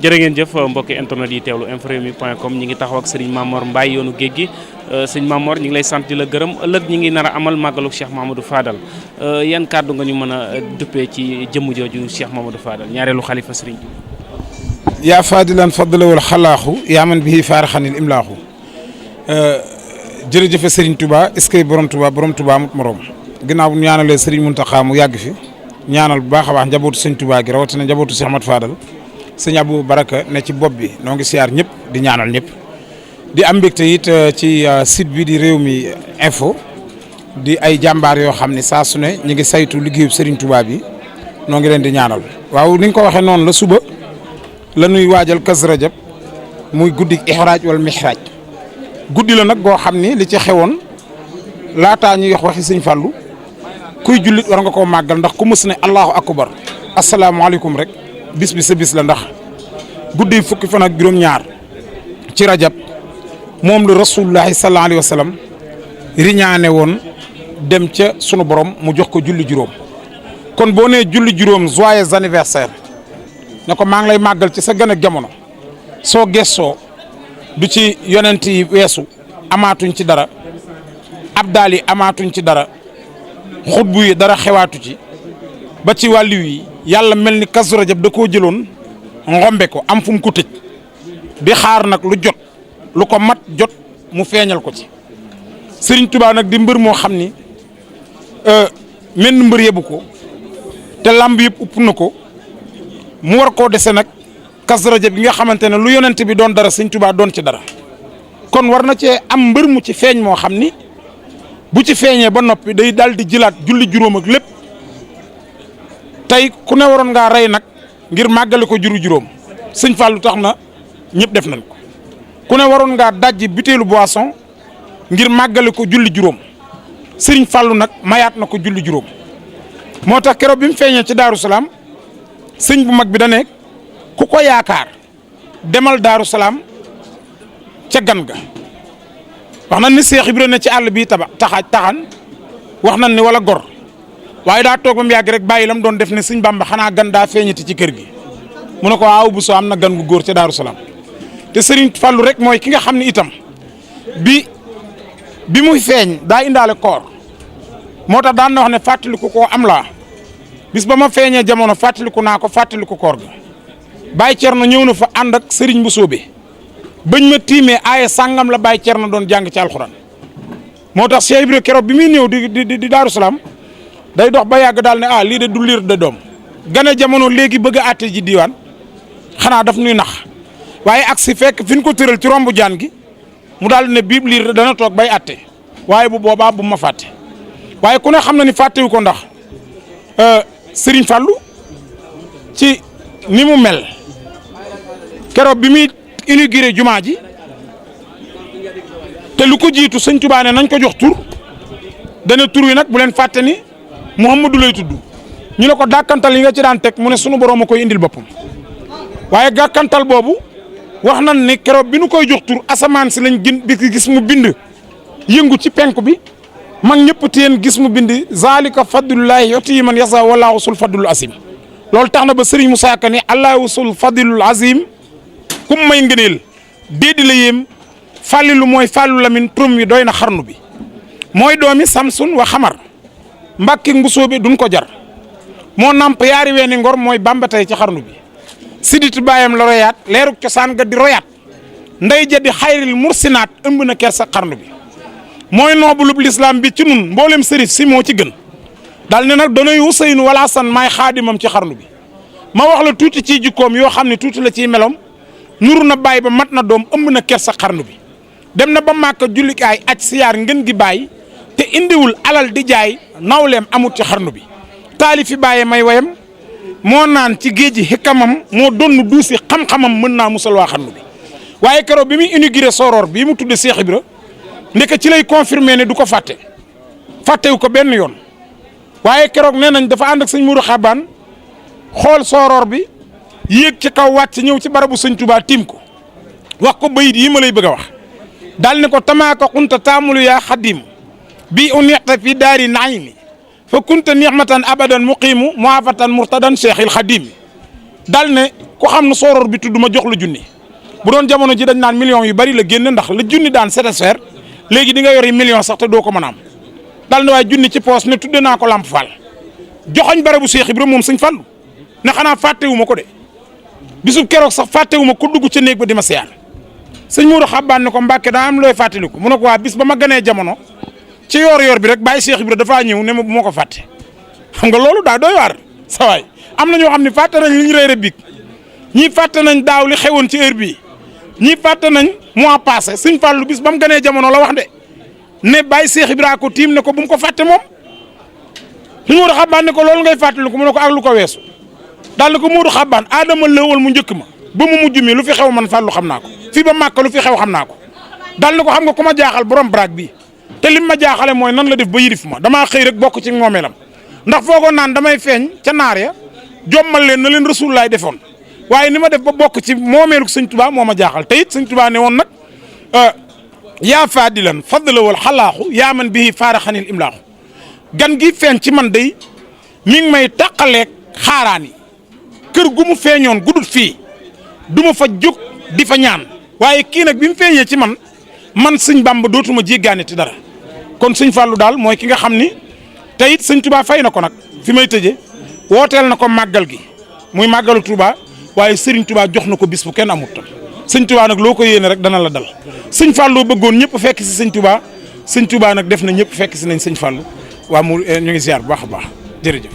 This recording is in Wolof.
jërë ngeen jëf mbokki internet yi teewlu inforewmi.com ñi ngi taxaw ak sëriñ Mamor Mbaye yoonu géej gi sëñ Mamor ñi ngi lay sant di la gërëm ëllëg ñi ngi nar a amal màggalu Cheikh Mamadou Fadal yan kàddu nga ñu mën a duppee ci jëmm jooju Cheikh Mamadou Fadal ñaareelu xalifa sëriñ bi yaa fadilan fadlawul xalaaxu yaa man bihi faaraxanil imlaaxu jërëjëfe sëriñ Touba est-ce que borom Touba amut morom ginnaaw bu ñaanalee sëriñ Mountakha mu yàgg fi ñaanal bu baax a baax njabootu sëñ Touba gi rawatina njabootu Cheikh Ahmadou Fadal sëñ Abou Baraka ne ci bopp bi noo ngi siyaar ñëpp di ñaanal ñëpp di am mbégte it ci site bi di Rewmi Info di ay jàmbaar yoo xam ne saa su ne ñu ngi saytu liggéeyu Serigne Touba bi noo ngi leen di ñaanal waaw ni nga ko waxee noonu la suba la ñuy waajal Kazu Rajab muy guddi Ihraaj wala Mihraj guddi la nag goo xam ni li ci xewoon laataa ñuy wax waxi sëñ Fallou kuy jullit war nga koo màggal ndax ku mës ne Allahu akbar asalaamaaleykum rek. bis bi sa bis la ndax guddi fukki fan ak juróom-ñaar ci rajab moom la rasulullahi sallallahu alayhi wa sallam riñaane woon dem ca sunu borom mu jox ko julli juróom kon boo nee julli juróom joyeux anniversaire ne ko maa ngi lay màggal ci sa gën a jamono soo gestoo du ci yonent yi weesu amaatuñ ci dara abdaal yi amaatuñ ci dara xutbu yi dara xewaatu ci ba ci wàllu yi yàlla mel ni Kazu Rajab da koo jëloon ngombe ko am fu mu ko tëj di xaar nag lu jot lu ko mat jot mu feeñal ko ci Serigne Touba nag di mbër moo xam ni menn mbër yebu ko te lamb yëpp upp na ko mu war koo dese nag Kazu Rajab bi nga xamante ne lu yonent bi doon dara Serigne Touba doon ci dara kon war na cee am mbër mu ci feeñ moo xam ni bu ci feeñee ba noppi day daal di jëlaat julli juróom ak lépp. tey ku ne waroon ngaa rey nag ngir màggale ko juróom sëñ Fallou tax na ñëpp def nañ ko ku ne waroon ngaa dajji butéelu boisson ngir màggale ko julli juróom sëriñ Fallou nag mayaat na ko julli juróom moo tax keroog bi mu feeñee ci Daaru Salaam sëñ bu mag bi da ne ku ko yaakaar demal Daaru Salaam ca gan ga wax nañ ni Seex Ibra ne ci àll bi taxan wax nañ ni wala gor waaye daa toog ba mu yàgg rek bàyyi lam doon def ne sëñ Bamba xanaa gan daa feeñati ci kër gi mu ne ko waaw bu soo am na gan gu góor ca Daaru Salaam te Serigne Fallou rek mooy ki nga xam ne itam bi muy feeñ daa indaale koor moo tax daan na wax ne fàttaliku koo am laa bis ba ma feeñee jamono fàttaliku naa ko fàttaliku koor ga Baye Thierno ñëw na fa ànd ak Serigne bu soobe bañ ma tiimee aaye sàngam la Baye Thierno doon jàng ci alxuraan moo tax Cheikh Ibrahima keroog bi muy ñëw di Daaru Salaam day dox ba yàgg daal ne lii de du liir de doom gane jamono léegi bëgg a àtte ji diwaan xanaa daf nuy nax waaye ak si fekk fi ñu ko tëral ci rombu jaan gi mu daal ne biib liir dana toog bay àtte waaye bu boobaa bu ma fàtte waaye ku ne xam na ni fàttewu ko ndax Serigne Fallou ci ni mu mel keroog bi muy inauguré jumaa ji te lu ko jiitu sëñ Touba ne nañ ko jox tur dana tur wi nag bu leen fàtte ni Mouhamadou lay tudd ñu ne ko dàkkantal yi nga ci daan teg mu ne sunu borom a koy indil boppam waaye gàkkantal boobu wax nañ ni keroog bi nu koy jox tur asamaan si lañ gis mu bind yëngu ci penku bi mag ñëpp teen gis mu bind zalika fadlullahi yuti man yasa wallahu sul fadlul azim loolu tax na ba Serigne Moussa Ka ni allahu sul fadlul azim kum may ngëneel déedi la yéem fàllilu mooy fàllu lamin turum wi doy na xarnu bi mooy doomi samsun wa xamar mbàkki mbusoobe duñ ko jar moo namp yaari weeni ngor mooy Bamba tey ci xarnu bi sidit baayam la royaat leeruk cosaan ga di royaat nday ja di xayril mursinaat ëmb na kersa xarnu bi mooy noobulub lislaam bi ci nun mboolem sërif si moo ci gën daal ne nag danay Useynu wala Asan maay xaadimam ci xarnu bi ma wax la tuuti ci jikkoom yoo xam ne tuuti la ciy melom nuru na baay ba mat na doom ëmb na kersa xarnu bi dem na ba màkka jullikaay aj siyaar ngën gi baay te indiwul alal di jaay nawleem amut ci xarnu bi taalifi bàyyee may wayam moo naan ci géej gi xikkamam moo donn duusi xam-xamam mën naa musal waa xarnu bi waaye keroog bi muy inauguré Soror bii mu tudde Cheikh Ibra ndeke ci lay confirmé ne du ko fàttewu ko benn yoon waaye keroog nee nañ dafa ànd ak sëñ Mourou Xabaan xool Soror bi yéeg ci kaw wàcc ñëw ci barabu sëñ Touba tiim ko wax ko bayit yi ma lay bëgg a wax daal ne ko tamaaka xunta taamulu yaa xadim bi u neexta fi daari naimi fa kunta nixmatan abadan muqimu muafatan murtadan cheikhil xadim daal ne ku xam ne sooroor bi tudd ma jox la junni bu doon jamono ji dañ naan millions yu bari la génn ndax la junni daan satisfaire léegi di nga yori million sax te doo ko mën a am dal na waaye junni ci poos ne tudde naa ko Lamp Fall joxoñ barabu Cheikh Ibra moom sëñ Fallu ne xanaa fàttewu ma ko de bisub keroog sax fàttewu ma ku dugg ca néeg ba di ma siyaar sëñ Mourou Xabbaan ne ko Mbàkke daa am looy fàttaliku mu ne ko waa bis ba ma ganee jamono ci yor bi rek bàyyi Cheikh Ibra dafaa ñëw ne ma bu ma ko fàtte xam nga loolu daa doy waar sa waay am na ñoo xam ne fàtte nañ li ñu réere biig ñii fàtte nañ daaw li xewoon ci heure bii ñii fàtte nañ mois passé sëñ Fallu bis ba mu ganee jamono la wax de ne bàyyi Cheikh Ibra ko tiim ne ko bu mu ko fàtte moom sëñ Mourou Xabbaan ne ko loolu ngay fàttaliku mu ne ko ak lu ko weesu daal ne ko Mourou Xabbaan aadama lëwal mu njëkk ma ba mu mujj mi lu fi xew man Fallu xam naa ko fii ba Màkka lu fi xew xam naa ko daal ne ko xam nga ku ma jaaxal borom baraag bii te lim ma jaaxale mooy nan la def ba yirif ma damaa xëy rek bokk ci moomeelam ndax foogoon naan damay feeñ ca naar ya jommal leen na leen Rasulullaay defoon waaye ni ma def ba bokk ci moomeelu sëñ Tuubaa moo ma jaaxal te it sëñ Tuubaa ne woon nag yaa faadilan fadla wal xalaaxu yaa man bihi faaraxanil imlaaxu gan gi feeñ ci man day mi ngi may tàqaleeg xaaraan yi kër gu mu feeñoon gudut fii du ma fa jóg di fa ñaan waaye kii nag bi mu feeñee ci man sëñ Bàmba dootuma jéggaane ti dara kon sëñ Fallu daal mooy ki nga xam ni te it sëñ Tuubaa fay na ko nag fi may tëjee wooteel na ko màggal gi muy màggalu Tuubaa waaye Serigne Touba jox na ko bis bu kenn amut tam sëñ Touba nag loo ko yéene rek dana la dal sëñ Fallou bëggoon ñëpp fekk si sëñ Touba nag def na ñëpp fekk si nañ sëñ Fallou waa mu ñu ngi ziar bu baax a baax jërëjëf.